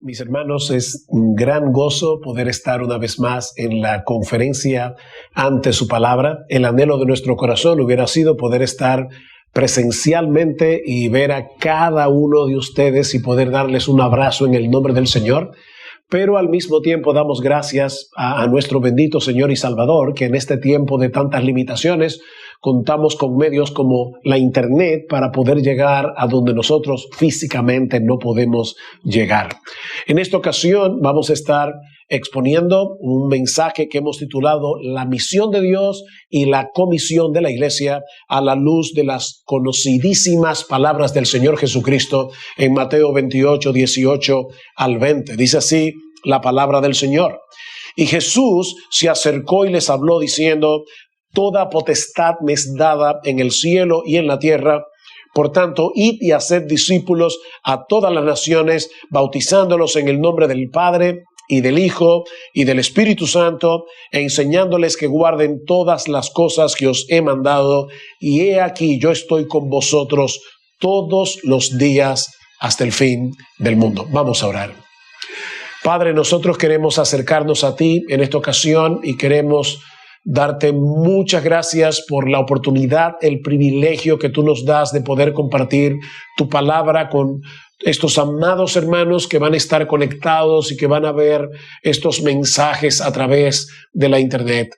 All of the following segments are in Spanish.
Mis hermanos, es un gran gozo poder estar una vez más en la conferencia ante su palabra. El anhelo de nuestro corazón hubiera sido poder estar presencialmente y ver a cada uno de ustedes y poder darles un abrazo en el nombre del Señor. Pero al mismo tiempo damos gracias a nuestro bendito Señor y Salvador, que en este tiempo de tantas limitaciones contamos con medios como la internet para poder llegar a donde nosotros físicamente no podemos llegar. En esta ocasión vamos a estar exponiendo un mensaje que hemos titulado La misión de Dios y la comisión de la Iglesia a la luz de las conocidísimas palabras del Señor Jesucristo en Mateo 28, 18 al 20. Dice así la palabra del Señor. Y Jesús se acercó y les habló diciendo: Toda potestad me es dada en el cielo y en la tierra. Por tanto, id y haced discípulos a todas las naciones, bautizándolos en el nombre del Padre y del Hijo y del Espíritu Santo, e enseñándoles que guarden todas las cosas que os he mandado. Y he aquí, yo estoy con vosotros todos los días hasta el fin del mundo. Vamos a orar. Padre, nosotros queremos acercarnos a ti en esta ocasión y queremos darte muchas gracias por la oportunidad, el privilegio que tú nos das de poder compartir tu palabra con estos amados hermanos que van a estar conectados y que van a ver estos mensajes a través de la internet.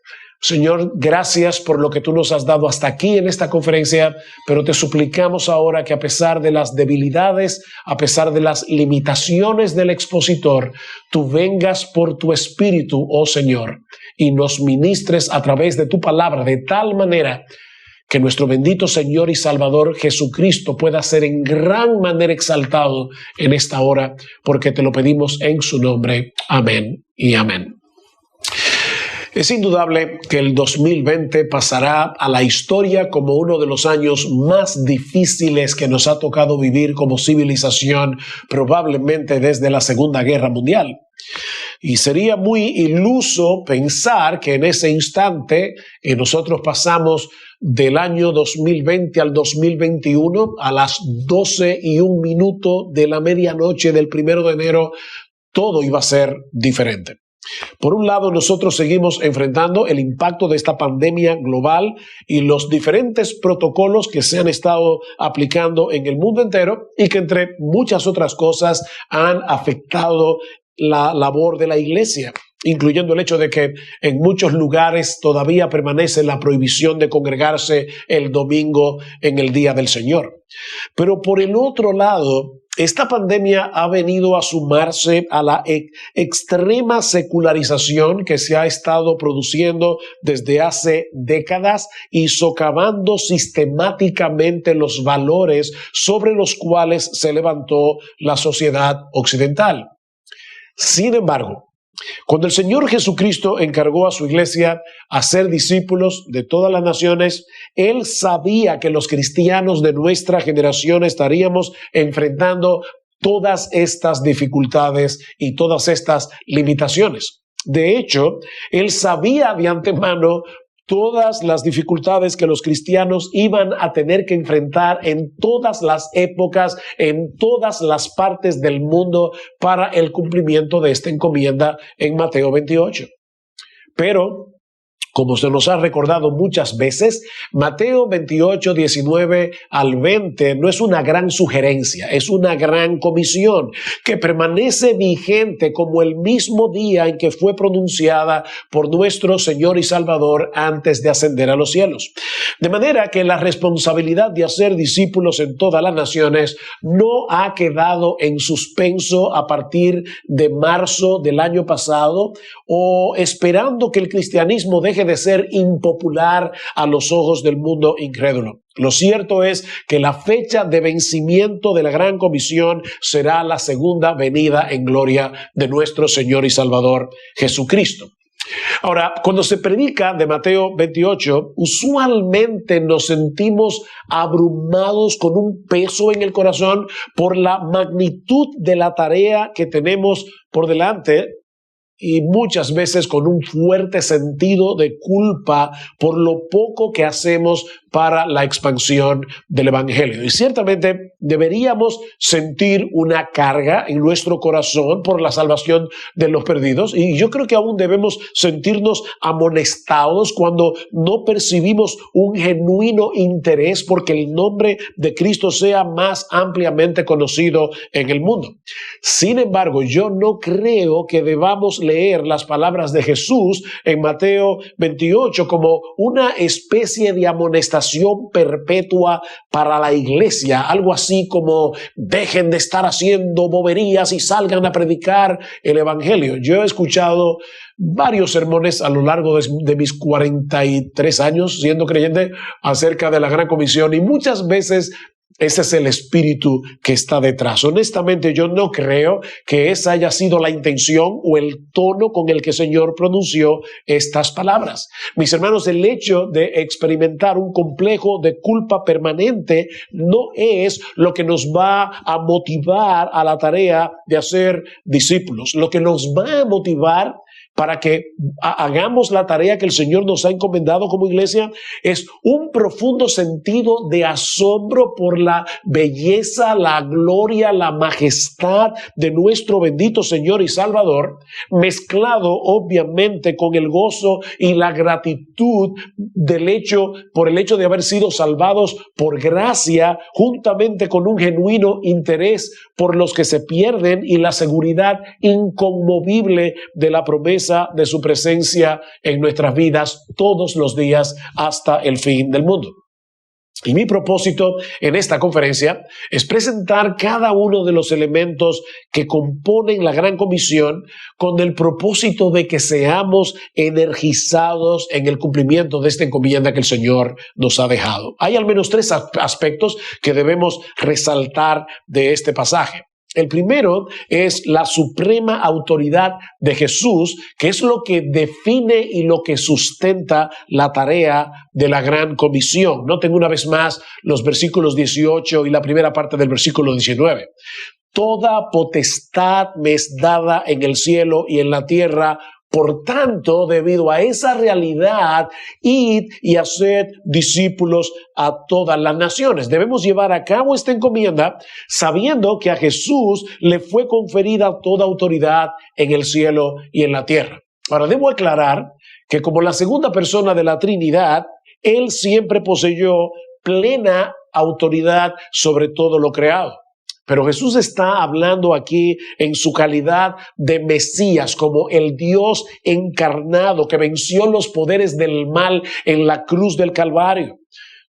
Señor, gracias por lo que tú nos has dado hasta aquí en esta conferencia, pero te suplicamos ahora que a pesar de las debilidades, a pesar de las limitaciones del expositor, tú vengas por tu Espíritu, oh Señor, y nos ministres a través de tu palabra de tal manera que nuestro bendito Señor y Salvador Jesucristo pueda ser en gran manera exaltado en esta hora, porque te lo pedimos en su nombre. Amén y amén. Es indudable que el 2020 pasará a la historia como uno de los años más difíciles que nos ha tocado vivir como civilización, probablemente desde la Segunda Guerra Mundial. Y sería muy iluso pensar que en ese instante nosotros pasamos del año 2020 al 2021 a las 12:01 de la medianoche del 1 de enero, todo iba a ser diferente. Por un lado, nosotros seguimos enfrentando el impacto de esta pandemia global y los diferentes protocolos que se han estado aplicando en el mundo entero y que entre muchas otras cosas han afectado la labor de la iglesia, incluyendo el hecho de que en muchos lugares todavía permanece la prohibición de congregarse el domingo en el Día del Señor. Pero por el otro lado, esta pandemia ha venido a sumarse a la extrema secularización que se ha estado produciendo desde hace décadas y socavando sistemáticamente los valores sobre los cuales se levantó la sociedad occidental. Sin embargo, cuando el Señor Jesucristo encargó a su iglesia a ser discípulos de todas las naciones, Él sabía que los cristianos de nuestra generación estaríamos enfrentando todas estas dificultades y todas estas limitaciones. De hecho, Él sabía de antemano todas las dificultades que los cristianos iban a tener que enfrentar en todas las épocas, en todas las partes del mundo para el cumplimiento de esta encomienda en Mateo 28. Pero, como se nos ha recordado muchas veces, Mateo 28, 19 al 20 no es una gran sugerencia, es una gran comisión que permanece vigente como el mismo día en que fue pronunciada por nuestro Señor y Salvador antes de ascender a los cielos. De manera que la responsabilidad de hacer discípulos en todas las naciones no ha quedado en suspenso a partir de marzo del año pasado o esperando que el cristianismo deje de ser impopular a los ojos del mundo incrédulo. Lo cierto es que la fecha de vencimiento de la Gran Comisión será la segunda venida en gloria de nuestro Señor y Salvador Jesucristo. Ahora, cuando se predica de Mateo 28, usualmente nos sentimos abrumados con un peso en el corazón por la magnitud de la tarea que tenemos por delante y muchas veces con un fuerte sentido de culpa por lo poco que hacemos para la expansión del Evangelio. Y ciertamente deberíamos sentir una carga en nuestro corazón por la salvación de los perdidos, y yo creo que aún debemos sentirnos amonestados cuando no percibimos un genuino interés porque el nombre de Cristo sea más ampliamente conocido en el mundo. Sin embargo, yo no creo que debamos leer las palabras de Jesús en Mateo 28 como una especie de amonestación perpetua para la iglesia, algo así como dejen de estar haciendo boberías y salgan a predicar el Evangelio. Yo he escuchado varios sermones a lo largo de mis 43 años siendo creyente acerca de la Gran Comisión, y muchas veces ese es el espíritu que está detrás. Honestamente, yo no creo que esa haya sido la intención o el tono con el que el Señor pronunció estas palabras. Mis hermanos, el hecho de experimentar un complejo de culpa permanente no es lo que nos va a motivar a la tarea de hacer discípulos. Lo que nos va a motivar para que hagamos la tarea que el Señor nos ha encomendado como iglesia es un profundo sentido de asombro por la belleza, la gloria, la majestad de nuestro bendito Señor y Salvador, mezclado obviamente con el gozo y la gratitud por el hecho de haber sido salvados por gracia, juntamente con un genuino interés por los que se pierden y la seguridad inconmovible de la promesa de su presencia en nuestras vidas todos los días hasta el fin del mundo. Y mi propósito en esta conferencia es presentar cada uno de los elementos que componen la Gran Comisión con el propósito de que seamos energizados en el cumplimiento de esta encomienda que el Señor nos ha dejado. Hay al menos 3 aspectos que debemos resaltar de este pasaje. El primero es la suprema autoridad de Jesús, que es lo que define y lo que sustenta la tarea de la Gran Comisión. Noten una vez más los versículos 18 y la primera parte del versículo 19. Toda potestad me es dada en el cielo y en la tierra. Por tanto, debido a esa realidad, id y haced discípulos a todas las naciones. Debemos llevar a cabo esta encomienda sabiendo que a Jesús le fue conferida toda autoridad en el cielo y en la tierra. Ahora, debo aclarar que como la segunda persona de la Trinidad, Él siempre poseyó plena autoridad sobre todo lo creado. Pero Jesús está hablando aquí en su calidad de Mesías, como el Dios encarnado que venció los poderes del mal en la cruz del Calvario.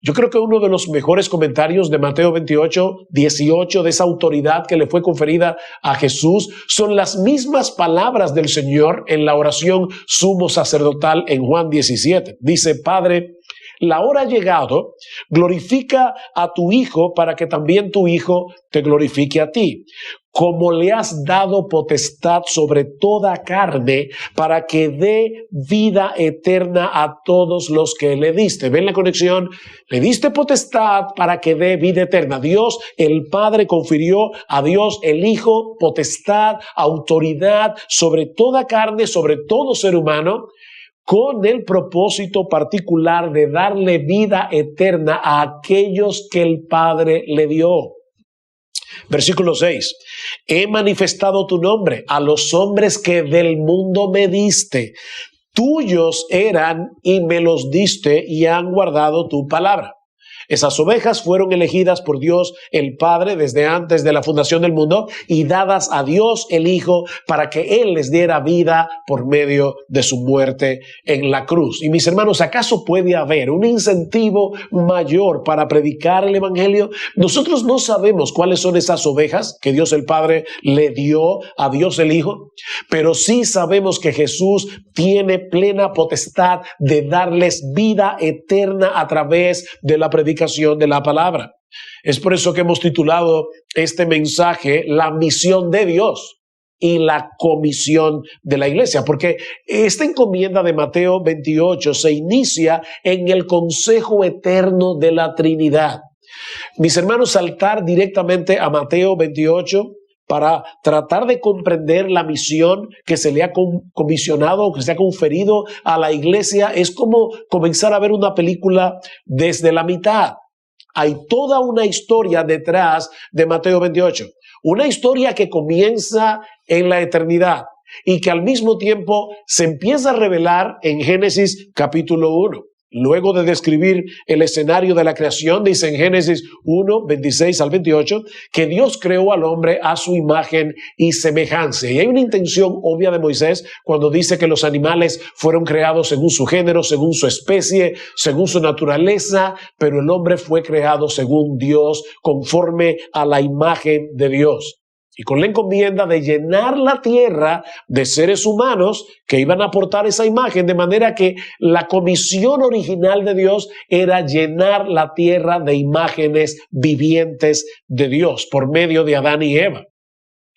Yo creo que uno de los mejores comentarios de Mateo 28, 18, de esa autoridad que le fue conferida a Jesús, son las mismas palabras del Señor en la oración sumo sacerdotal en Juan 17. Dice: Padre, la hora ha llegado, glorifica a tu Hijo para que también tu Hijo te glorifique a ti. Como le has dado potestad sobre toda carne para que dé vida eterna a todos los que le diste. ¿Ven la conexión? Le diste potestad para que dé vida eterna. Dios el Padre confirió a Dios el Hijo potestad, autoridad sobre toda carne, sobre todo ser humano, con el propósito particular de darle vida eterna a aquellos que el Padre le dio. Versículo 6. He manifestado tu nombre a los hombres que del mundo me diste. Tuyos eran y me los diste y han guardado tu palabra. Esas ovejas fueron elegidas por Dios el Padre desde antes de la fundación del mundo y dadas a Dios el Hijo para que Él les diera vida por medio de su muerte en la cruz. Y mis hermanos, ¿acaso puede haber un incentivo mayor para predicar el Evangelio? Nosotros no sabemos cuáles son esas ovejas que Dios el Padre le dio a Dios el Hijo, pero sí sabemos que Jesús tiene plena potestad de darles vida eterna a través de la predicación de la palabra. Es por eso que hemos titulado este mensaje La misión de Dios y la comisión de la iglesia, porque esta encomienda de Mateo 28 se inicia en el consejo eterno de la Trinidad. Mis hermanos, saltar directamente a Mateo 28 para tratar de comprender la misión que se le ha comisionado, que se ha conferido a la iglesia, es como comenzar a ver una película desde la mitad. Hay toda una historia detrás de Mateo 28, una historia que comienza en la eternidad y que al mismo tiempo se empieza a revelar en Génesis capítulo 1. Luego de describir el escenario de la creación, dice en Génesis 1, 26 al 28, que Dios creó al hombre a su imagen y semejanza. Y hay una intención obvia de Moisés cuando dice que los animales fueron creados según su género, según su especie, según su naturaleza, pero el hombre fue creado según Dios, conforme a la imagen de Dios. Y con la encomienda de llenar la tierra de seres humanos que iban a aportar esa imagen, de manera que la comisión original de Dios era llenar la tierra de imágenes vivientes de Dios por medio de Adán y Eva.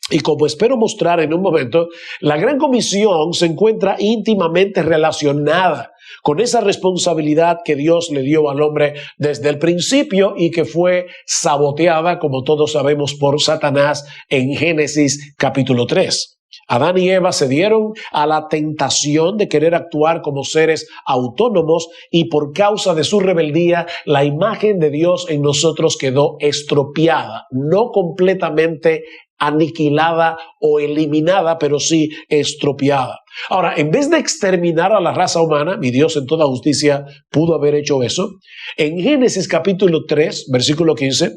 Y como espero mostrar en un momento, la Gran Comisión se encuentra íntimamente relacionada con esa responsabilidad que Dios le dio al hombre desde el principio y que fue saboteada, como todos sabemos, por Satanás en Génesis capítulo 3. Adán y Eva se dieron a la tentación de querer actuar como seres autónomos y por causa de su rebeldía, la imagen de Dios en nosotros quedó estropeada, no completamente aniquilada o eliminada, pero sí estropeada. Ahora, en vez de exterminar a la raza humana, mi Dios en toda justicia pudo haber hecho eso, en Génesis capítulo 3, versículo 15,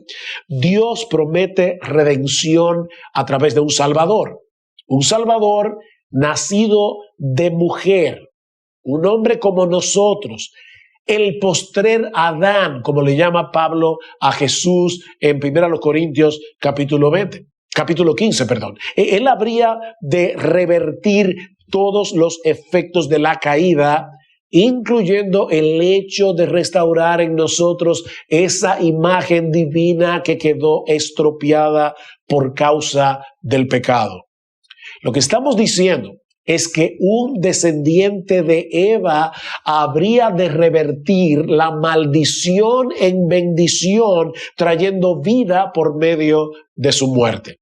Dios promete redención a través de un Salvador nacido de mujer, un hombre como nosotros, el postrer Adán, como le llama Pablo a Jesús en 1 Corintios capítulo 15. Él habría de revertir todos los efectos de la caída, incluyendo el hecho de restaurar en nosotros esa imagen divina que quedó estropeada por causa del pecado. Lo que estamos diciendo es que un descendiente de Eva habría de revertir la maldición en bendición, trayendo vida por medio de su muerte.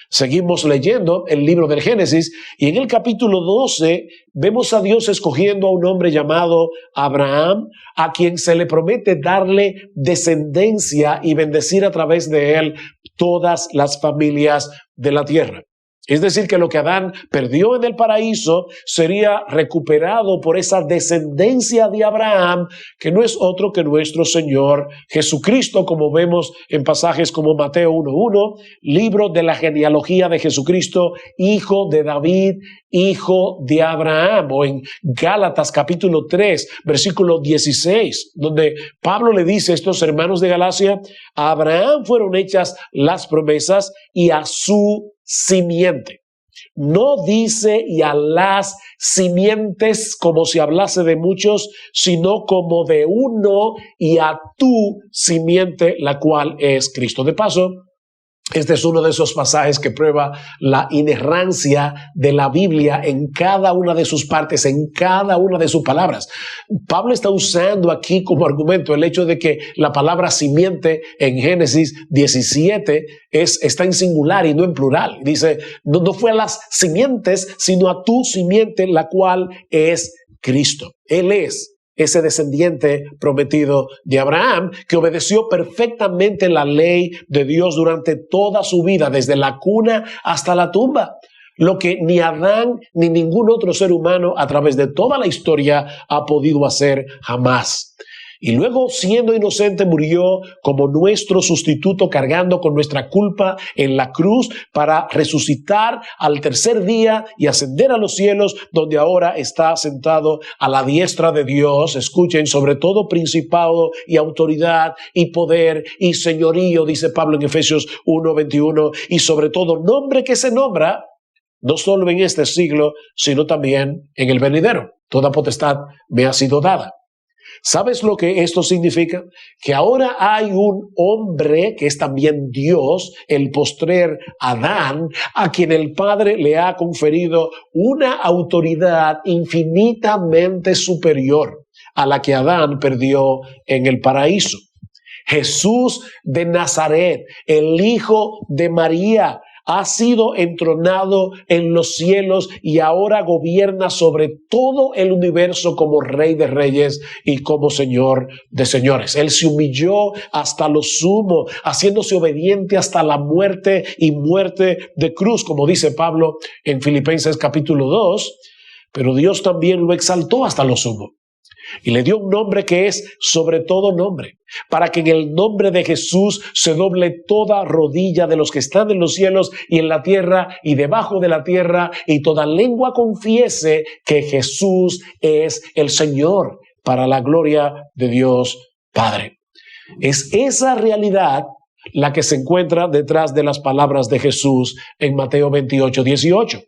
Seguimos leyendo el libro del Génesis y en el capítulo 12 vemos a Dios escogiendo a un hombre llamado Abraham, a quien se le promete darle descendencia y bendecir a través de él todas las familias de la tierra. Es decir, que lo que Adán perdió en el paraíso sería recuperado por esa descendencia de Abraham, que no es otro que nuestro Señor Jesucristo, como vemos en pasajes como Mateo 1:1, libro de la genealogía de Jesucristo, hijo de David, hijo de Abraham, o en Gálatas capítulo 3, versículo 16, donde Pablo le dice a estos hermanos de Galacia, a Abraham fueron hechas las promesas y a su simiente. No dice y a las simientes como si hablase de muchos, sino como de uno y a tu simiente, la cual es Cristo. De paso, este es uno de esos pasajes que prueba la inerrancia de la Biblia en cada una de sus partes, en cada una de sus palabras. Pablo está usando aquí como argumento el hecho de que la palabra simiente en Génesis 17 está en singular y no en plural. Dice, no fue a las simientes, sino a tu simiente, la cual es Cristo. Él es ese descendiente prometido de Abraham, que obedeció perfectamente la ley de Dios durante toda su vida, desde la cuna hasta la tumba. Lo que ni Adán ni ningún otro ser humano a través de toda la historia ha podido hacer jamás. Y luego, siendo inocente, murió como nuestro sustituto, cargando con nuestra culpa en la cruz para resucitar al tercer día y ascender a los cielos, donde ahora está sentado a la diestra de Dios. Escuchen, sobre todo principado y autoridad y poder y señorío, dice Pablo en Efesios 1:21, y sobre todo nombre que se nombra, no solo en este siglo, sino también en el venidero. Toda potestad me ha sido dada. ¿Sabes lo que esto significa? Que ahora hay un hombre que es también Dios, el postrer Adán, a quien el Padre le ha conferido una autoridad infinitamente superior a la que Adán perdió en el paraíso. Jesús de Nazaret, el hijo de María, ha sido entronado en los cielos y ahora gobierna sobre todo el universo como Rey de Reyes y como Señor de Señores. Él se humilló hasta lo sumo, haciéndose obediente hasta la muerte y muerte de cruz, como dice Pablo en Filipenses capítulo 2, pero Dios también lo exaltó hasta lo sumo. Y le dio un nombre que es sobre todo nombre, para que en el nombre de Jesús se doble toda rodilla de los que están en los cielos y en la tierra y debajo de la tierra, y toda lengua confiese que Jesús es el Señor, para la gloria de Dios Padre. Es esa realidad la que se encuentra detrás de las palabras de Jesús en Mateo 28:18.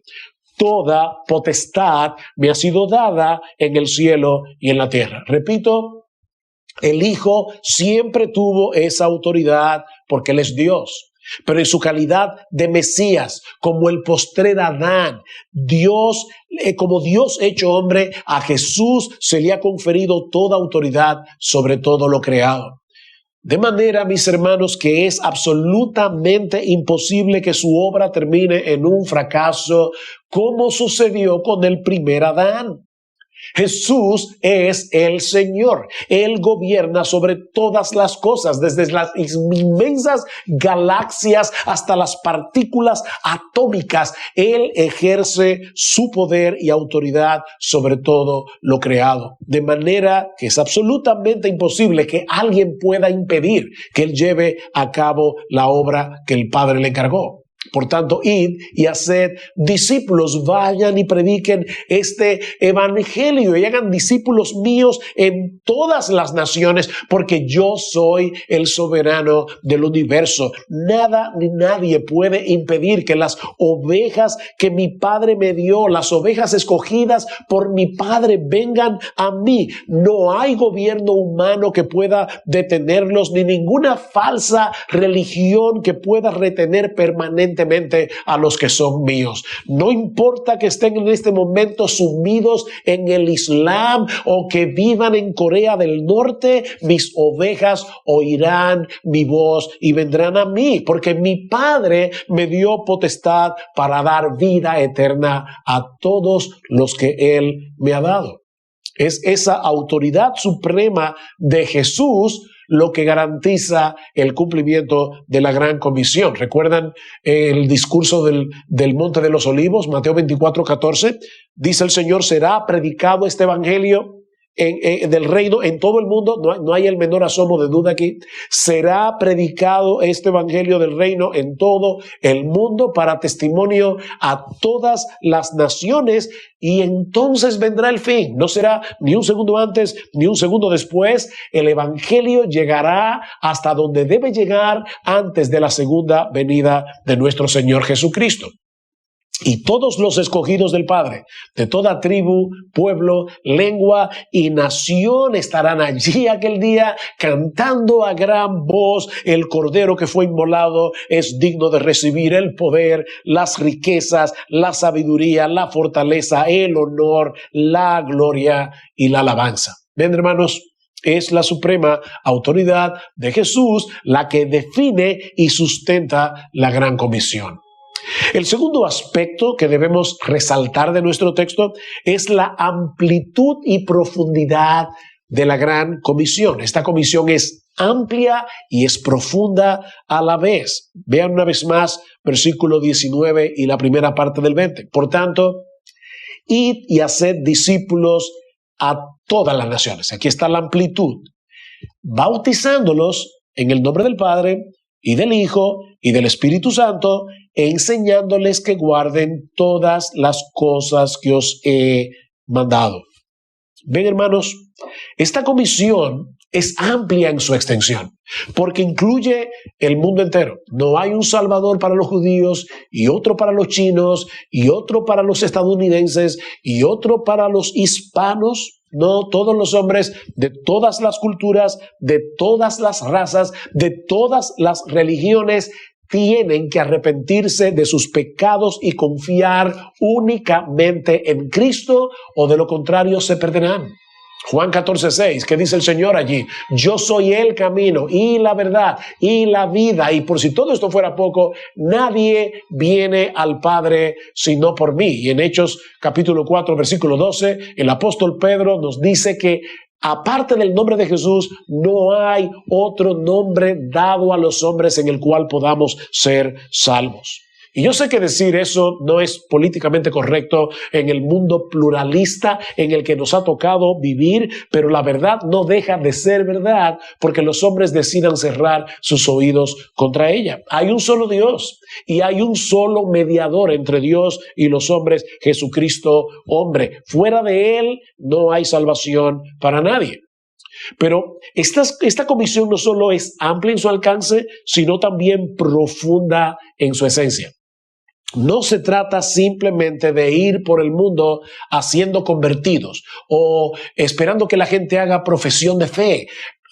Toda potestad me ha sido dada en el cielo y en la tierra. Repito, el Hijo siempre tuvo esa autoridad porque Él es Dios. Pero en su calidad de Mesías, como el postrer Adán, Dios, como Dios hecho hombre, a Jesús se le ha conferido toda autoridad sobre todo lo creado. De manera, mis hermanos, que es absolutamente imposible que su obra termine en un fracaso, como sucedió con el primer Adán. Jesús es el Señor. Él gobierna sobre todas las cosas, desde las inmensas galaxias hasta las partículas atómicas. Él ejerce su poder y autoridad sobre todo lo creado. De manera que es absolutamente imposible que alguien pueda impedir que Él lleve a cabo la obra que el Padre le encargó. Por tanto, id y haced discípulos, vayan y prediquen este evangelio y hagan discípulos míos en todas las naciones, porque yo soy el soberano del universo. Nada ni nadie puede impedir que las ovejas que mi Padre me dio, las ovejas escogidas por mi Padre, vengan a mí. No hay gobierno humano que pueda detenerlos, ni ninguna falsa religión que pueda retener permanentemente a los que son míos. No importa que estén en este momento sumidos en el Islam o que vivan en Corea del Norte, mis ovejas oirán mi voz y vendrán a mí, porque mi Padre me dio potestad para dar vida eterna a todos los que Él me ha dado. Es esa autoridad suprema de Jesús lo que garantiza el cumplimiento de la gran comisión. ¿Recuerdan el discurso del Monte de los Olivos? Mateo 24:14. Dice el Señor, será predicado este evangelio del reino en todo el mundo. No hay el menor asomo de duda aquí. Será predicado este evangelio del reino en todo el mundo para testimonio a todas las naciones, y entonces vendrá el fin. No será ni un segundo antes ni un segundo después. El evangelio llegará hasta donde debe llegar antes de la segunda venida de nuestro Señor Jesucristo. Y todos los escogidos del Padre, de toda tribu, pueblo, lengua y nación, estarán allí aquel día cantando a gran voz: el Cordero que fue inmolado es digno de recibir el poder, las riquezas, la sabiduría, la fortaleza, el honor, la gloria y la alabanza. Ven, hermanos, es la suprema autoridad de Jesús la que define y sustenta la gran comisión. El segundo aspecto que debemos resaltar de nuestro texto es la amplitud y profundidad de la gran comisión. Esta comisión es amplia y es profunda a la vez. Vean una vez más versículo 19 y la primera parte del 20. Por tanto, id y haced discípulos a todas las naciones. Aquí está la amplitud. Bautizándolos en el nombre del Padre y del Hijo y del Espíritu Santo, enseñándoles que guarden todas las cosas que os he mandado. Ven, hermanos, esta comisión es amplia en su extensión, porque incluye el mundo entero. No hay un Salvador para los judíos, y otro para los chinos, y otro para los estadounidenses, y otro para los hispanos. No, todos los hombres de todas las culturas, de todas las razas, de todas las religiones tienen que arrepentirse de sus pecados y confiar únicamente en Cristo, o de lo contrario se perderán. Juan 14:6, ¿qué dice el Señor allí? Yo soy el camino y la verdad y la vida. Y por si todo esto fuera poco, nadie viene al Padre sino por mí. Y en Hechos capítulo 4, versículo 12, el apóstol Pedro nos dice que aparte del nombre de Jesús, no hay otro nombre dado a los hombres en el cual podamos ser salvos. Y yo sé que decir eso no es políticamente correcto en el mundo pluralista en el que nos ha tocado vivir, pero la verdad no deja de ser verdad porque los hombres decidan cerrar sus oídos contra ella. Hay un solo Dios y hay un solo mediador entre Dios y los hombres, Jesucristo hombre. Fuera de Él no hay salvación para nadie. Pero esta comisión no solo es amplia en su alcance, sino también profunda en su esencia. No se trata simplemente de ir por el mundo haciendo convertidos o esperando que la gente haga profesión de fe,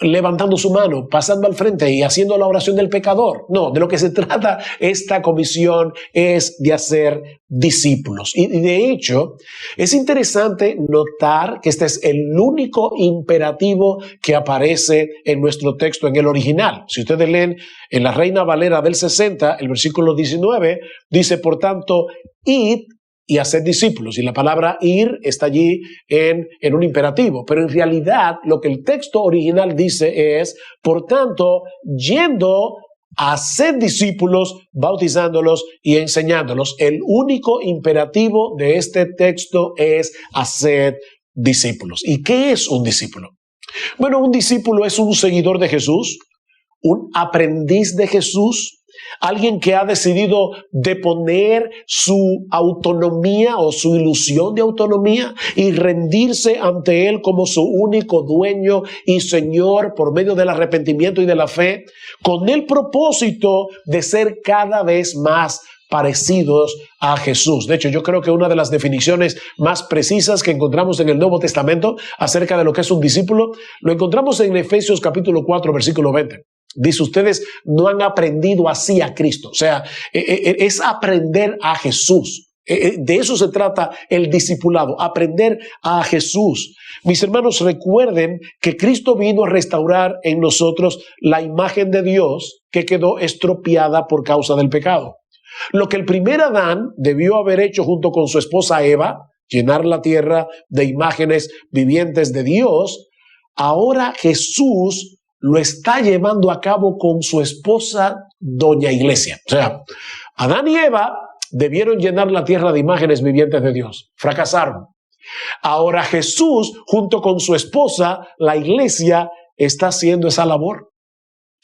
levantando su mano, pasando al frente y haciendo la oración del pecador. No, de lo que se trata esta comisión es de hacer discípulos. Y de hecho, es interesante notar que este es el único imperativo que aparece en nuestro texto en el original. Si ustedes leen en la Reina Valera del 60, el versículo 19, dice, por tanto, id y hacer discípulos. Y la palabra ir está allí en un imperativo. Pero en realidad lo que el texto original dice es, por tanto, yendo a hacer discípulos, bautizándolos y enseñándolos. El único imperativo de este texto es hacer discípulos. ¿Y qué es un discípulo? Bueno, un discípulo es un seguidor de Jesús, un aprendiz de Jesús, alguien que ha decidido deponer su autonomía o su ilusión de autonomía y rendirse ante Él como su único dueño y Señor por medio del arrepentimiento y de la fe, con el propósito de ser cada vez más parecidos a Jesús. De hecho, yo creo que una de las definiciones más precisas que encontramos en el Nuevo Testamento acerca de lo que es un discípulo, lo encontramos en Efesios capítulo 4, versículo 20. Dice, ustedes no han aprendido así a Cristo. O sea, es aprender a Jesús. De eso se trata el discipulado, aprender a Jesús. Mis hermanos, recuerden que Cristo vino a restaurar en nosotros la imagen de Dios que quedó estropeada por causa del pecado. Lo que el primer Adán debió haber hecho junto con su esposa Eva, llenar la tierra de imágenes vivientes de Dios, ahora Jesús lo está llevando a cabo con su esposa, Doña Iglesia. O sea, Adán y Eva debieron llenar la tierra de imágenes vivientes de Dios. Fracasaron. Ahora Jesús, junto con su esposa, la Iglesia, está haciendo esa labor.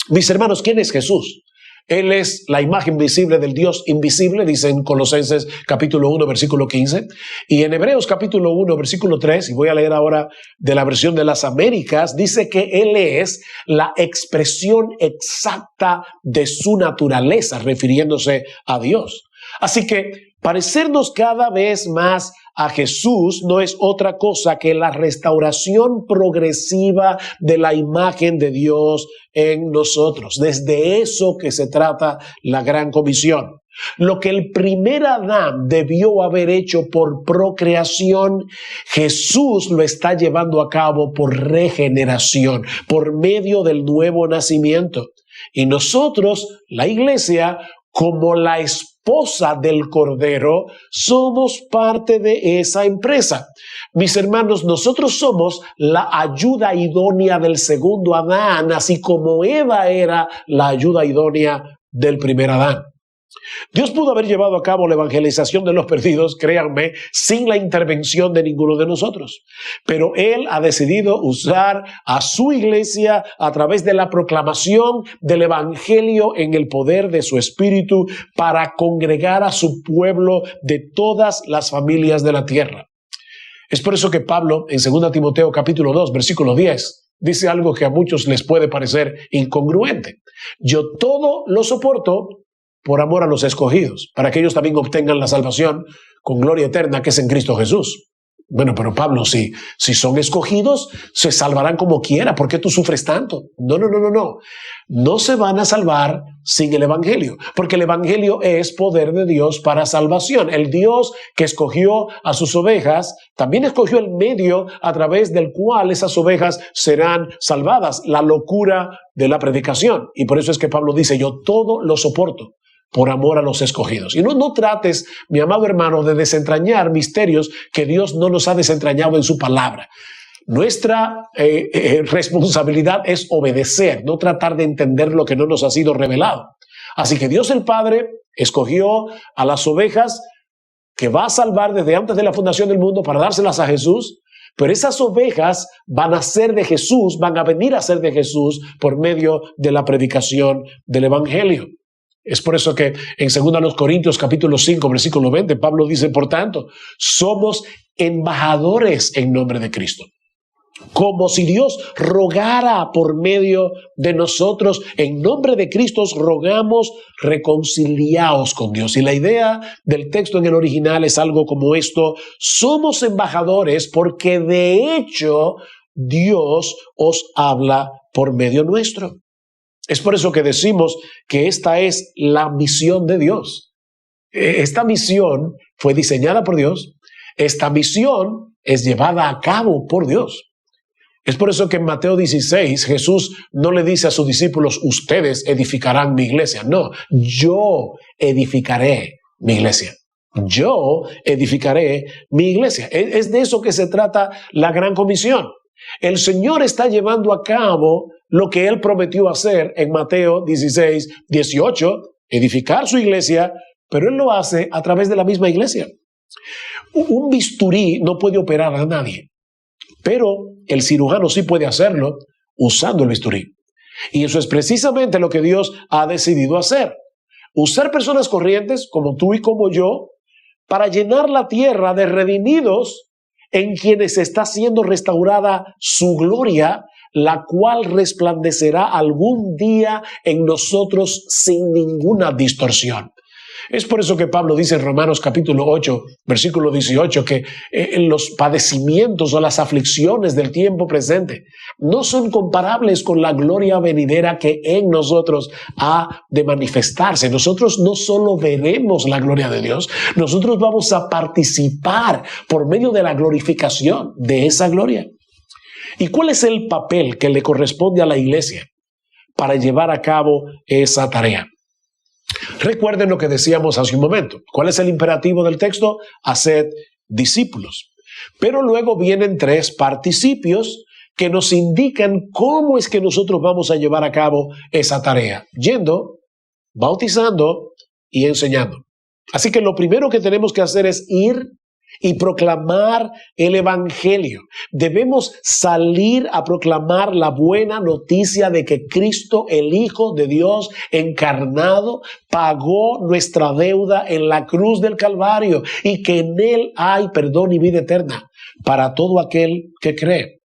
Mis hermanos, ¿quién es Jesús? Él es la imagen visible del Dios invisible, dice en Colosenses capítulo 1, versículo 15. Y en Hebreos capítulo 1, versículo 3, y voy a leer ahora de la versión de las Américas, dice que Él es la expresión exacta de su naturaleza, refiriéndose a Dios. Así que parecernos cada vez más a Jesús no es otra cosa que la restauración progresiva de la imagen de Dios en nosotros. Desde eso que se trata la gran comisión. Lo que el primer Adán debió haber hecho por procreación, Jesús lo está llevando a cabo por regeneración, por medio del nuevo nacimiento. Y nosotros, la Iglesia, como la esposa del Cordero, somos parte de esa empresa. Mis hermanos, nosotros somos la ayuda idónea del segundo Adán, así como Eva era la ayuda idónea del primer Adán. Dios pudo haber llevado a cabo la evangelización de los perdidos, créanme, sin la intervención de ninguno de nosotros. Pero Él ha decidido usar a su iglesia a través de la proclamación del evangelio en el poder de su espíritu para congregar a su pueblo de todas las familias de la tierra. Es por eso que Pablo, en 2 Timoteo capítulo 2, versículo 10, dice algo que a muchos les puede parecer incongruente. Yo todo lo soporto por amor a los escogidos, para que ellos también obtengan la salvación con gloria eterna que es en Cristo Jesús. Bueno, pero Pablo, si son escogidos, se salvarán como quiera. ¿Por qué tú sufres tanto? No. No se van a salvar sin el Evangelio, porque el Evangelio es poder de Dios para salvación. El Dios que escogió a sus ovejas, también escogió el medio a través del cual esas ovejas serán salvadas, la locura de la predicación. Y por eso es que Pablo dice, yo todo lo soporto por amor a los escogidos. Y no trates, mi amado hermano, de desentrañar misterios que Dios no nos ha desentrañado en su palabra. Nuestra responsabilidad es obedecer, no tratar de entender lo que no nos ha sido revelado. Así que Dios el Padre escogió a las ovejas que va a salvar desde antes de la fundación del mundo para dárselas a Jesús, pero esas ovejas van a ser de Jesús, van a venir a ser de Jesús por medio de la predicación del Evangelio. Es por eso que en 2 Corintios capítulo 5, versículo 20, Pablo dice, por tanto, somos embajadores en nombre de Cristo. Como si Dios rogara por medio de nosotros, en nombre de Cristo os rogamos, reconciliaos con Dios. Y la idea del texto en el original es algo como esto: somos embajadores porque de hecho Dios os habla por medio nuestro. Es por eso que decimos que esta es la misión de Dios. Esta misión fue diseñada por Dios. Esta misión es llevada a cabo por Dios. Es por eso que en Mateo 16 Jesús no le dice a sus discípulos, ustedes edificarán mi iglesia. No, yo edificaré mi iglesia. Yo edificaré mi iglesia. Es de eso que se trata la gran comisión. El Señor está llevando a cabo lo que Él prometió hacer en Mateo 16, 18, edificar su iglesia, pero Él lo hace a través de la misma iglesia. Un bisturí no puede operar a nadie, pero el cirujano sí puede hacerlo usando el bisturí. Y eso es precisamente lo que Dios ha decidido hacer. Usar personas corrientes como tú y como yo para llenar la tierra de redimidos en quienes está siendo restaurada su gloria, la cual resplandecerá algún día en nosotros sin ninguna distorsión. Es por eso que Pablo dice en Romanos capítulo 8, versículo 18, que los padecimientos o las aflicciones del tiempo presente no son comparables con la gloria venidera que en nosotros ha de manifestarse. Nosotros no solo veremos la gloria de Dios, nosotros vamos a participar por medio de la glorificación de esa gloria. ¿Y cuál es el papel que le corresponde a la iglesia para llevar a cabo esa tarea? Recuerden lo que decíamos hace un momento. ¿Cuál es el imperativo del texto? Haced discípulos. Pero luego vienen 3 participios que nos indican cómo es que nosotros vamos a llevar a cabo esa tarea. Yendo, bautizando y enseñando. Así que lo primero que tenemos que hacer es ir y proclamar el Evangelio. Debemos salir a proclamar la buena noticia de que Cristo, el Hijo de Dios encarnado, pagó nuestra deuda en la cruz del Calvario y que en Él hay perdón y vida eterna para todo aquel que cree.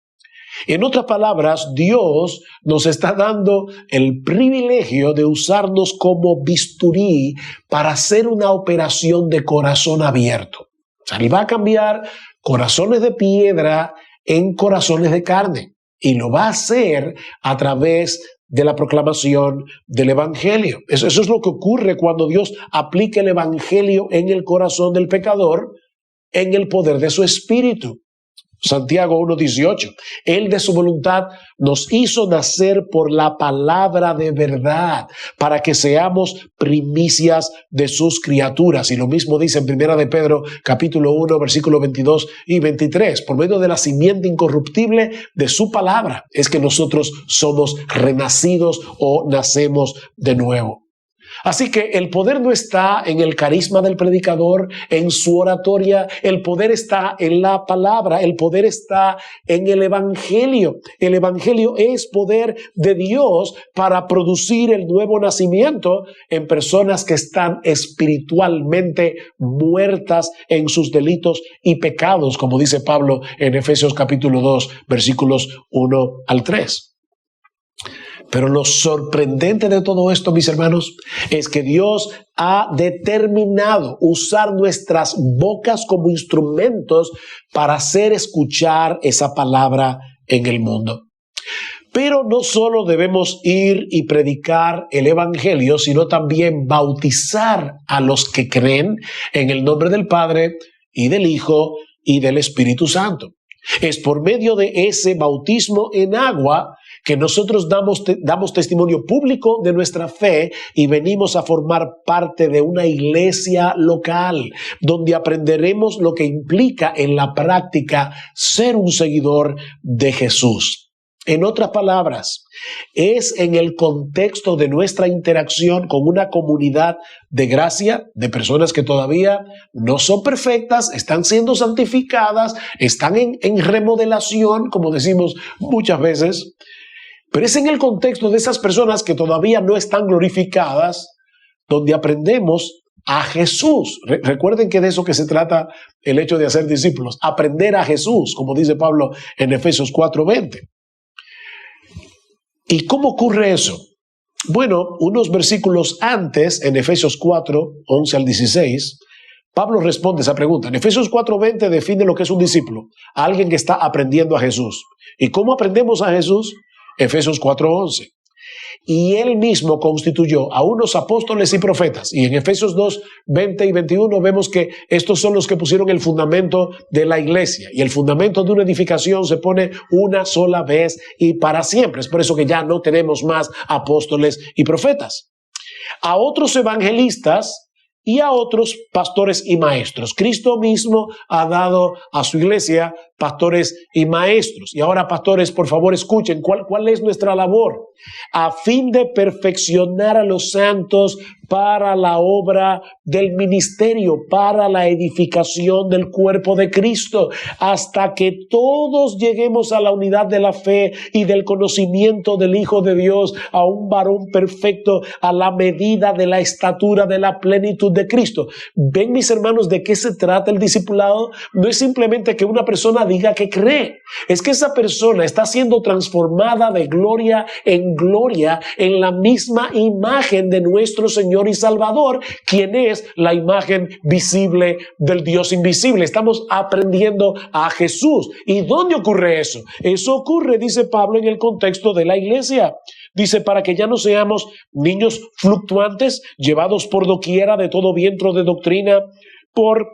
En otras palabras, Dios nos está dando el privilegio de usarnos como bisturí para hacer una operación de corazón abierto. O sea, Él va a cambiar corazones de piedra en corazones de carne y lo va a hacer a través de la proclamación del Evangelio. Eso es lo que ocurre cuando Dios aplica el Evangelio en el corazón del pecador en el poder de su Espíritu. Santiago 1:18, Él de su voluntad nos hizo nacer por la palabra de verdad, para que seamos primicias de sus criaturas. Y lo mismo dice en 1 de Pedro, capítulo 1, versículos 22 y 23. Por medio de la simiente incorruptible de su palabra, es que nosotros somos renacidos o nacemos de nuevo. Así que el poder no está en el carisma del predicador, en su oratoria, el poder está en la palabra, el poder está en el Evangelio. El Evangelio es poder de Dios para producir el nuevo nacimiento en personas que están espiritualmente muertas en sus delitos y pecados, como dice Pablo en Efesios capítulo 2, versículos 1 al 3. Pero lo sorprendente de todo esto, mis hermanos, es que Dios ha determinado usar nuestras bocas como instrumentos para hacer escuchar esa palabra en el mundo. Pero no solo debemos ir y predicar el evangelio, sino también bautizar a los que creen en el nombre del Padre y del Hijo y del Espíritu Santo. Es por medio de ese bautismo en agua que nosotros damos testimonio público de nuestra fe y venimos a formar parte de una iglesia local, donde aprenderemos lo que implica en la práctica ser un seguidor de Jesús. En otras palabras, es en el contexto de nuestra interacción con una comunidad de gracia, de personas que todavía no son perfectas, están siendo santificadas, están en remodelación, como decimos muchas veces, pero es en el contexto de esas personas que todavía no están glorificadas, donde aprendemos a Jesús. Recuerden que de eso que se trata el hecho de hacer discípulos, aprender a Jesús, como dice Pablo en Efesios 4:20. ¿Y cómo ocurre eso? Bueno, unos versículos antes, en Efesios 4:11 al 16, Pablo responde esa pregunta. En Efesios 4:20 define lo que es un discípulo, alguien que está aprendiendo a Jesús. ¿Y cómo aprendemos a Jesús? Efesios 4:11. Y él mismo constituyó a unos apóstoles y profetas. Y en Efesios 2:20 y 21 vemos que estos son los que pusieron el fundamento de la iglesia. Y el fundamento de una edificación se pone una sola vez y para siempre. Es por eso que ya no tenemos más apóstoles y profetas. A otros evangelistas y a otros pastores y maestros. Cristo mismo ha dado a su iglesia pastores y maestros. Y ahora, pastores, por favor, escuchen, ¿cuál es nuestra labor? A fin de perfeccionar a los santos para la obra del ministerio, para la edificación del cuerpo de Cristo, hasta que todos lleguemos a la unidad de la fe y del conocimiento del Hijo de Dios, a un varón perfecto, a la medida de la estatura de la plenitud de Cristo. ¿Ven, mis hermanos, de qué se trata el discipulado? No es simplemente que una persona diga que cree, es que esa persona está siendo transformada de gloria en la misma imagen de nuestro Señor y Salvador, quien es la imagen visible del Dios invisible. Estamos aprendiendo a Jesús. ¿Y dónde ocurre eso? Eso ocurre, dice Pablo, en el contexto de la iglesia. Dice, para que ya no seamos niños fluctuantes, llevados por doquiera de todo viento de doctrina, por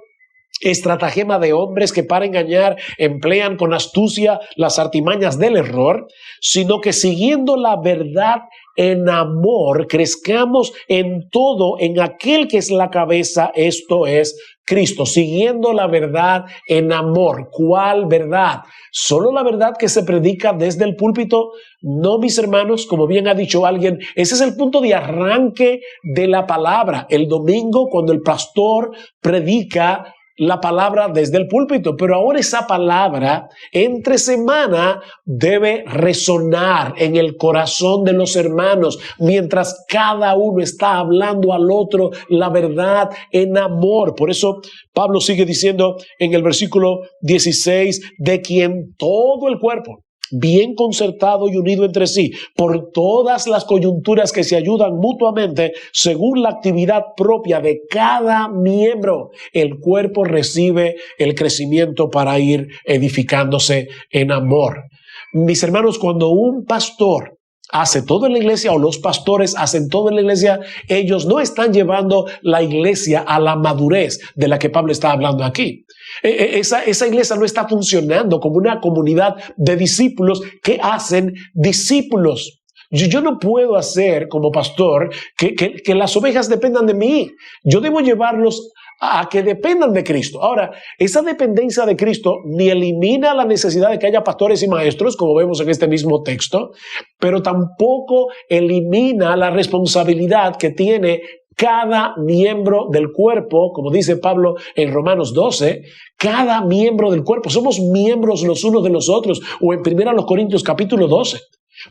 estratagema de hombres que para engañar emplean con astucia las artimañas del error, sino que siguiendo la verdad en amor, crezcamos en todo en aquel que es la cabeza, esto es Cristo, siguiendo la verdad en amor. ¿Cuál verdad? ¿Solo la verdad que se predica desde el púlpito? No, mis hermanos, como bien ha dicho alguien, ese es el punto de arranque de la palabra. El domingo, cuando el pastor predica la palabra desde el púlpito, pero ahora esa palabra entre semana debe resonar en el corazón de los hermanos, mientras cada uno está hablando al otro la verdad en amor. Por eso Pablo sigue diciendo en el versículo 16, de quien todo el cuerpo, bien concertado y unido entre sí, por todas las coyunturas que se ayudan mutuamente, según la actividad propia de cada miembro, el cuerpo recibe el crecimiento para ir edificándose en amor. Mis hermanos, cuando un pastor hace todo en la iglesia, o los pastores hacen todo en la iglesia, ellos no están llevando la iglesia a la madurez de la que Pablo está hablando aquí. Esa iglesia no está funcionando como una comunidad de discípulos que hacen discípulos. Yo no puedo hacer como pastor que las ovejas dependan de mí. Yo debo llevarlos a que dependan de Cristo. Ahora, esa dependencia de Cristo ni elimina la necesidad de que haya pastores y maestros, como vemos en este mismo texto, pero tampoco elimina la responsabilidad que tiene cada miembro del cuerpo, como dice Pablo en Romanos 12, cada miembro del cuerpo. Somos miembros los unos de los otros, o en 1 Corintios capítulo 12.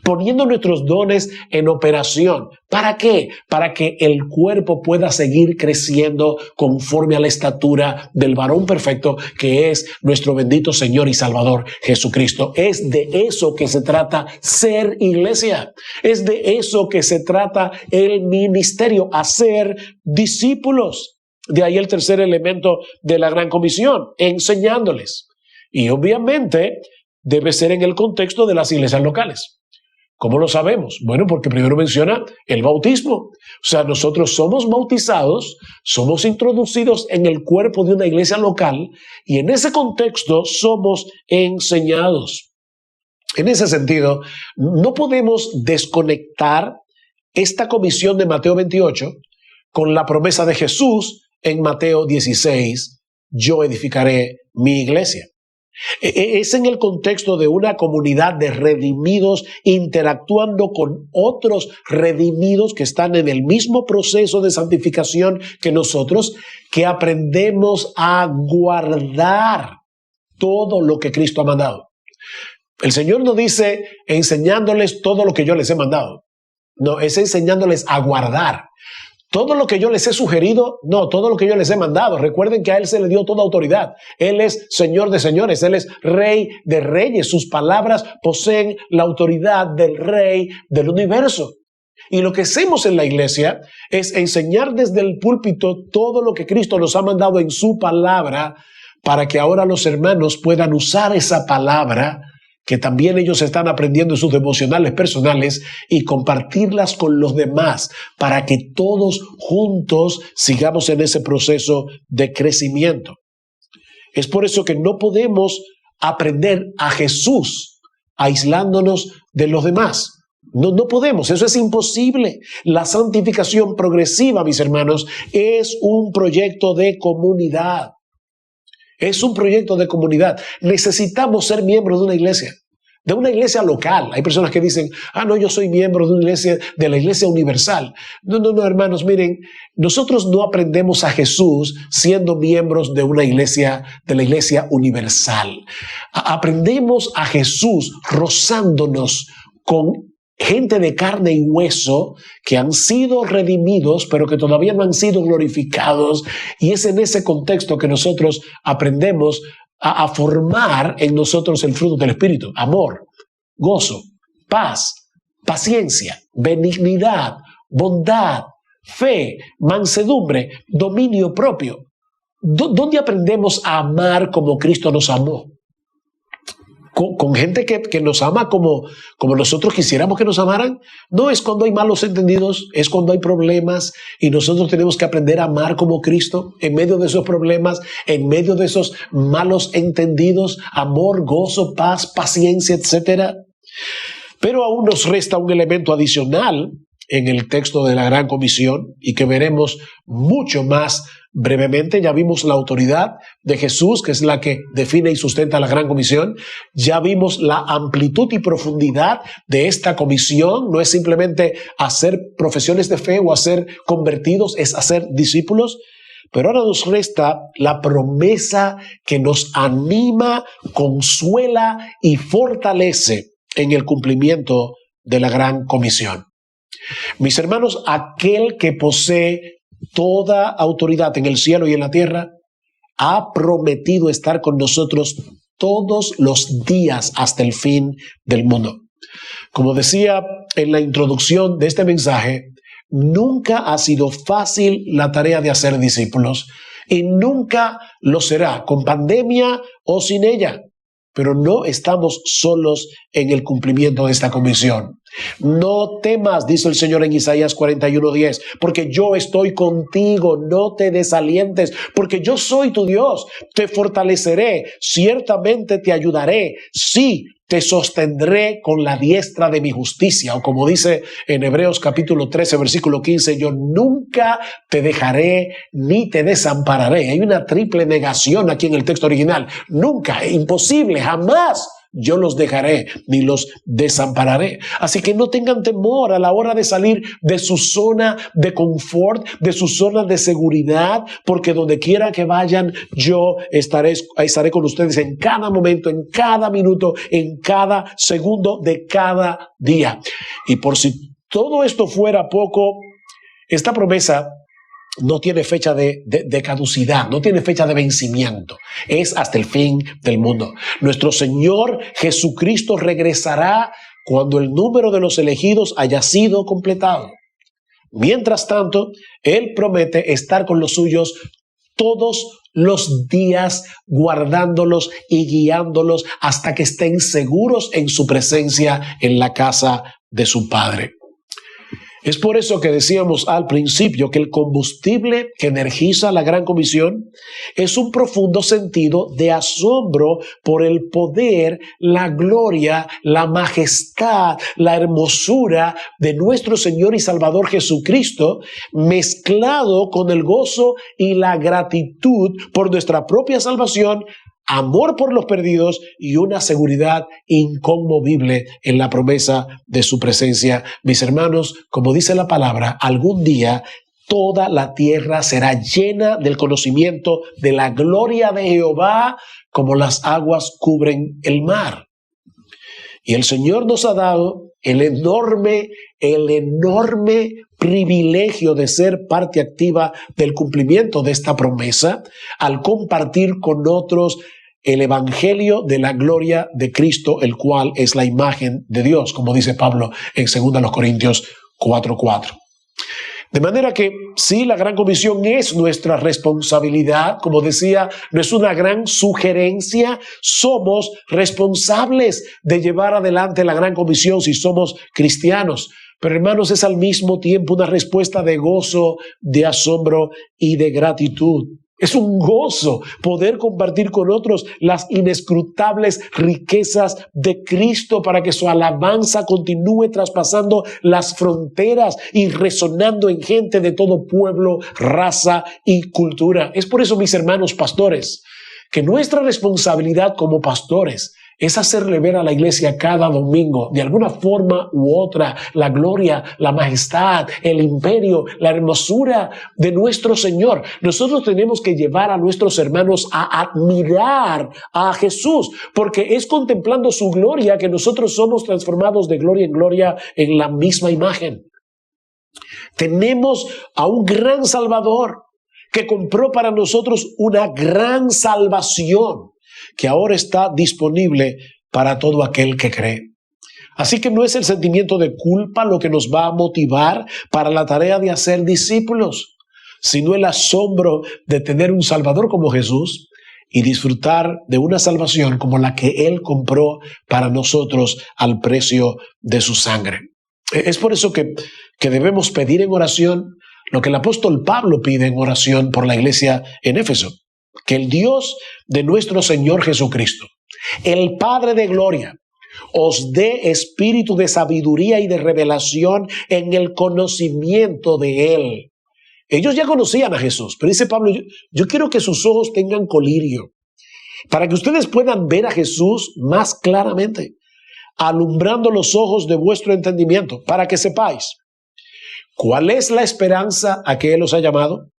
poniendo nuestros dones en operación. ¿Para qué? Para que el cuerpo pueda seguir creciendo conforme a la estatura del varón perfecto que es nuestro bendito Señor y Salvador Jesucristo. Es de eso que se trata ser iglesia. Es de eso que se trata el ministerio, hacer discípulos. De ahí el tercer elemento de la Gran Comisión, enseñándoles. Y obviamente debe ser en el contexto de las iglesias locales. ¿Cómo lo sabemos? Bueno, porque primero menciona el bautismo. O sea, nosotros somos bautizados, somos introducidos en el cuerpo de una iglesia local y en ese contexto somos enseñados. En ese sentido, no podemos desconectar esta comisión de Mateo 28 con la promesa de Jesús en Mateo 16, yo edificaré mi iglesia. Es en el contexto de una comunidad de redimidos interactuando con otros redimidos que están en el mismo proceso de santificación que nosotros, que aprendemos a guardar todo lo que Cristo ha mandado. El Señor no dice enseñándoles todo lo que yo les he mandado. No, es enseñándoles a guardar. Todo lo que yo les he sugerido, no, todo lo que yo les he mandado. Recuerden que a Él se le dio toda autoridad. Él es Señor de señores, Él es Rey de reyes. Sus palabras poseen la autoridad del Rey del universo. Y lo que hacemos en la iglesia es enseñar desde el púlpito todo lo que Cristo nos ha mandado en su palabra para que ahora los hermanos puedan usar esa palabra que también ellos están aprendiendo en sus devocionales personales y compartirlas con los demás para que todos juntos sigamos en ese proceso de crecimiento. Es por eso que no podemos aprender a Jesús aislándonos de los demás. No podemos, eso es imposible. La santificación progresiva, mis hermanos, es un proyecto de comunidad. Es un proyecto de comunidad. Necesitamos ser miembros de una iglesia local. Hay personas que dicen, no, yo soy miembro de una iglesia, de la iglesia universal. No, hermanos, miren, nosotros no aprendemos a Jesús siendo miembros de una iglesia, de la iglesia universal. Aprendemos a Jesús rozándonos con gente de carne y hueso que han sido redimidos, pero que todavía no han sido glorificados. Y es en ese contexto que nosotros aprendemos a formar en nosotros el fruto del Espíritu: amor, gozo, paz, paciencia, benignidad, bondad, fe, mansedumbre, dominio propio. ¿Dónde aprendemos a amar como Cristo nos amó? Con gente que nos ama como nosotros quisiéramos que nos amaran. No es cuando hay malos entendidos, es cuando hay problemas y nosotros tenemos que aprender a amar como Cristo en medio de esos problemas, en medio de esos malos entendidos, amor, gozo, paz, paciencia, etc. Pero aún nos resta un elemento adicional en el texto de la Gran Comisión y que veremos mucho más brevemente. Ya vimos la autoridad de Jesús, que es la que define y sustenta la Gran Comisión. Ya vimos la amplitud y profundidad de esta comisión. No es simplemente hacer profesiones de fe o hacer convertidos, es hacer discípulos. Pero ahora nos resta la promesa que nos anima, consuela y fortalece en el cumplimiento de la Gran Comisión. Mis hermanos, aquel que posee toda autoridad en el cielo y en la tierra ha prometido estar con nosotros todos los días hasta el fin del mundo. Como decía en la introducción de este mensaje, nunca ha sido fácil la tarea de hacer discípulos y nunca lo será, con pandemia o sin ella. Pero no estamos solos en el cumplimiento de esta comisión. No temas, dice el Señor en Isaías 41:10, porque yo estoy contigo, no te desalientes, porque yo soy tu Dios, te fortaleceré, ciertamente te ayudaré, sí, te sostendré con la diestra de mi justicia. O como dice en Hebreos capítulo 13, versículo 15, yo nunca te dejaré ni te desampararé. Hay una triple negación aquí en el texto original. Nunca, imposible, jamás yo los dejaré ni los desampararé. Así que no tengan temor a la hora de salir de su zona de confort, de su zona de seguridad, porque donde quiera que vayan, yo estaré con ustedes en cada momento, en cada minuto, en cada segundo de cada día. Y por si todo esto fuera poco, esta promesa no tiene fecha de caducidad, no tiene fecha de vencimiento. Es hasta el fin del mundo. Nuestro Señor Jesucristo regresará cuando el número de los elegidos haya sido completado. Mientras tanto, Él promete estar con los suyos todos los días, guardándolos y guiándolos hasta que estén seguros en su presencia en la casa de su Padre. Es por eso que decíamos al principio que el combustible que energiza la Gran Comisión es un profundo sentido de asombro por el poder, la gloria, la majestad, la hermosura de nuestro Señor y Salvador Jesucristo, mezclado con el gozo y la gratitud por nuestra propia salvación, amor por los perdidos y una seguridad inconmovible en la promesa de su presencia. Mis hermanos, como dice la palabra, algún día toda la tierra será llena del conocimiento de la gloria de Jehová, como las aguas cubren el mar. Y el Señor nos ha dado el enorme privilegio de ser parte activa del cumplimiento de esta promesa al compartir con otros el evangelio de la gloria de Cristo, el cual es la imagen de Dios, como dice Pablo en 2 Corintios 4:4. De manera que sí, la Gran Comisión es nuestra responsabilidad. Como decía, no es una gran sugerencia. Somos responsables de llevar adelante la Gran Comisión si somos cristianos. Pero hermanos, es al mismo tiempo una respuesta de gozo, de asombro y de gratitud. Es un gozo poder compartir con otros las inescrutables riquezas de Cristo para que su alabanza continúe traspasando las fronteras y resonando en gente de todo pueblo, raza y cultura. Es por eso, mis hermanos pastores, que nuestra responsabilidad como pastores es hacerle ver a la iglesia cada domingo, de alguna forma u otra, la gloria, la majestad, el imperio, la hermosura de nuestro Señor. Nosotros tenemos que llevar a nuestros hermanos a admirar a Jesús, porque es contemplando su gloria que nosotros somos transformados de gloria en gloria en la misma imagen. Tenemos a un gran Salvador que compró para nosotros una gran salvación, que ahora está disponible para todo aquel que cree. Así que no es el sentimiento de culpa lo que nos va a motivar para la tarea de hacer discípulos, sino el asombro de tener un Salvador como Jesús y disfrutar de una salvación como la que Él compró para nosotros al precio de su sangre. Es por eso que debemos pedir en oración lo que el apóstol Pablo pide en oración por la iglesia en Éfeso. Que el Dios de nuestro Señor Jesucristo, el Padre de gloria, os dé espíritu de sabiduría y de revelación en el conocimiento de Él. Ellos ya conocían a Jesús, pero dice Pablo, yo quiero que sus ojos tengan colirio, para que ustedes puedan ver a Jesús más claramente, alumbrando los ojos de vuestro entendimiento, para que sepáis cuál es la esperanza a que Él os ha llamado,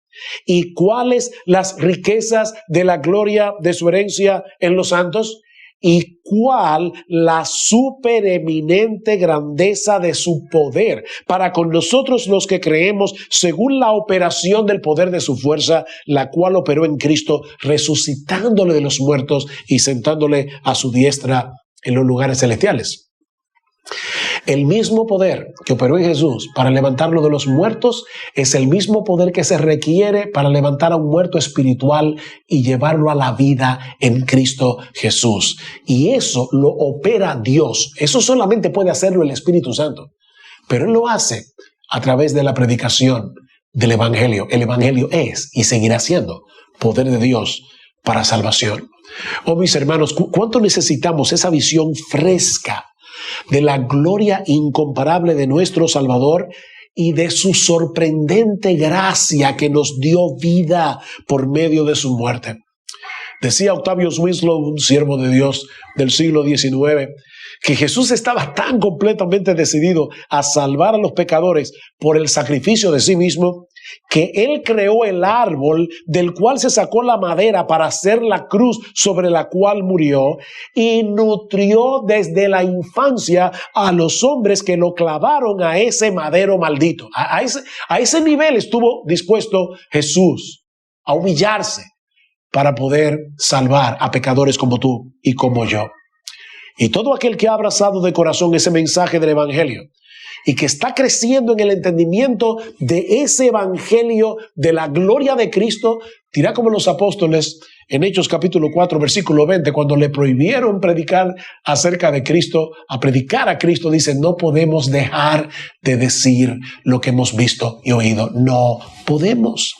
¿y cuáles las riquezas de la gloria de su herencia en los santos? ¿Y cuál la supereminente grandeza de su poder para con nosotros los que creemos, según la operación del poder de su fuerza, la cual operó en Cristo, resucitándole de los muertos y sentándole a su diestra en los lugares celestiales? El mismo poder que operó en Jesús para levantarlo de los muertos es el mismo poder que se requiere para levantar a un muerto espiritual y llevarlo a la vida en Cristo Jesús. Y eso lo opera Dios. Eso solamente puede hacerlo el Espíritu Santo. Pero Él lo hace a través de la predicación del Evangelio. El Evangelio es y seguirá siendo poder de Dios para salvación. Oh, mis hermanos, ¿cuánto necesitamos esa visión fresca de la gloria incomparable de nuestro Salvador y de su sorprendente gracia que nos dio vida por medio de su muerte? Decía Octavio Winslow, un siervo de Dios del siglo XIX, que Jesús estaba tan completamente decidido a salvar a los pecadores por el sacrificio de sí mismo, que Él creó el árbol del cual se sacó la madera para hacer la cruz sobre la cual murió, y nutrió desde la infancia a los hombres que lo clavaron a ese madero maldito. A ese nivel estuvo dispuesto Jesús a humillarse para poder salvar a pecadores como tú y como yo. Y todo aquel que ha abrazado de corazón ese mensaje del Evangelio y que está creciendo en el entendimiento de ese Evangelio de la gloria de Cristo, dirá como los apóstoles en Hechos capítulo 4, versículo 20, cuando le prohibieron predicar acerca de Cristo, a predicar a Cristo, dice, no podemos dejar de decir lo que hemos visto y oído. No podemos.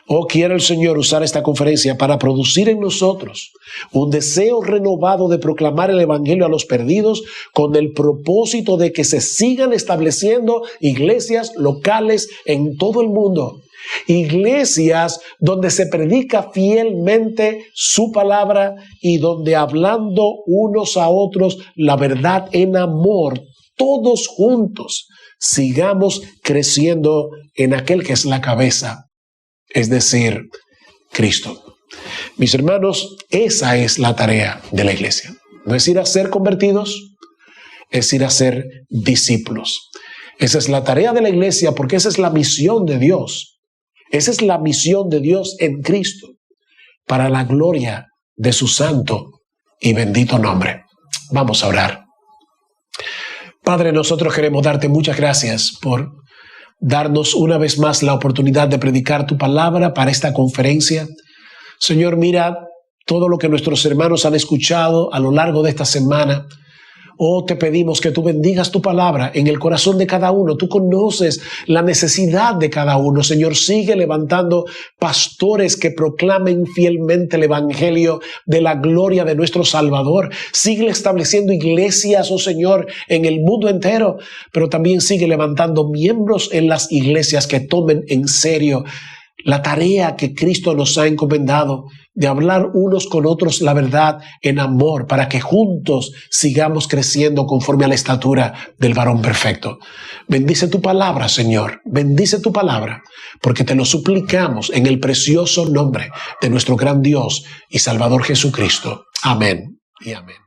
Oh, quiere el Señor usar esta conferencia para producir en nosotros un deseo renovado de proclamar el Evangelio a los perdidos, con el propósito de que se sigan estableciendo iglesias locales en todo el mundo. Iglesias donde se predica fielmente su palabra y donde, hablando unos a otros la verdad en amor, todos juntos sigamos creciendo en aquel que es la cabeza, es decir, Cristo. Mis hermanos, esa es la tarea de la iglesia. No es ir a ser convertidos, es ir a ser discípulos. Esa es la tarea de la iglesia, porque esa es la misión de Dios. Esa es la misión de Dios en Cristo, para la gloria de su santo y bendito nombre. Vamos a orar. Padre, nosotros queremos darte muchas gracias por darnos una vez más la oportunidad de predicar tu palabra para esta conferencia. Señor, mira todo lo que nuestros hermanos han escuchado a lo largo de esta semana. Oh, te pedimos que tú bendigas tu palabra en el corazón de cada uno. Tú conoces la necesidad de cada uno. Señor, sigue levantando pastores que proclamen fielmente el Evangelio de la gloria de nuestro Salvador. Sigue estableciendo iglesias, oh Señor, en el mundo entero, pero también sigue levantando miembros en las iglesias que tomen en serio la tarea que Cristo nos ha encomendado de hablar unos con otros la verdad en amor, para que juntos sigamos creciendo conforme a la estatura del varón perfecto. Bendice tu palabra, Señor, bendice tu palabra, porque te lo suplicamos en el precioso nombre de nuestro gran Dios y Salvador Jesucristo. Amén y amén.